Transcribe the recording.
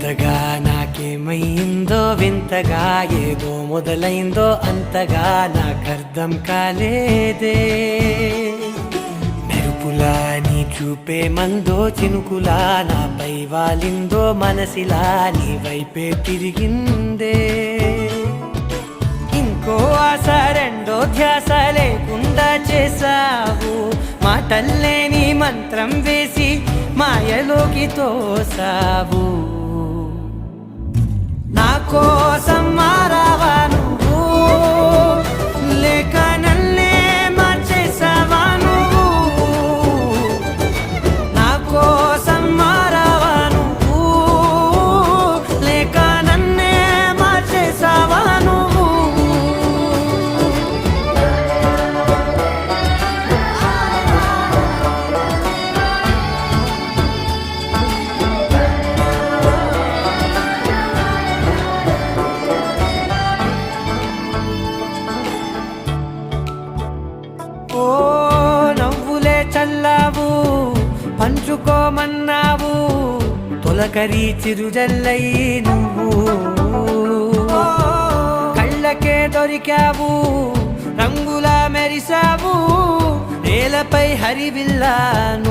కొత్తగా నాకేమైందో వింతగా ఏదో మొదలైందో అంతగా నాకర్థం కాలేదే. మెరుపులా నీ చూపే మందో చినుకులా నాపై వాలిందో మనసిలా నీ వైపే తిరిగిందే. ఇంకో ఆశ రెండో ధ్యాస లేకుండా చేసావు, మాటల్లే నీ మంత్రం వేసి మాయలోకి తోసావు. నా కోసం మారావా నువ్వు, లేక నన్నే మార్చేసావా నువ్వు. నా కోసం మారావా నువ్వు, లేక నన్నే మార్చేసావా నువ్వు. ఓ నవ్వులే చల్లావు, పంచుకోమన్నావు, తొలకరి చిరుజల్లై నువ్వు. కళ్ళకే దొరికావు, రంగులా మెరిసావు, నేలపై హరివిల్లాను.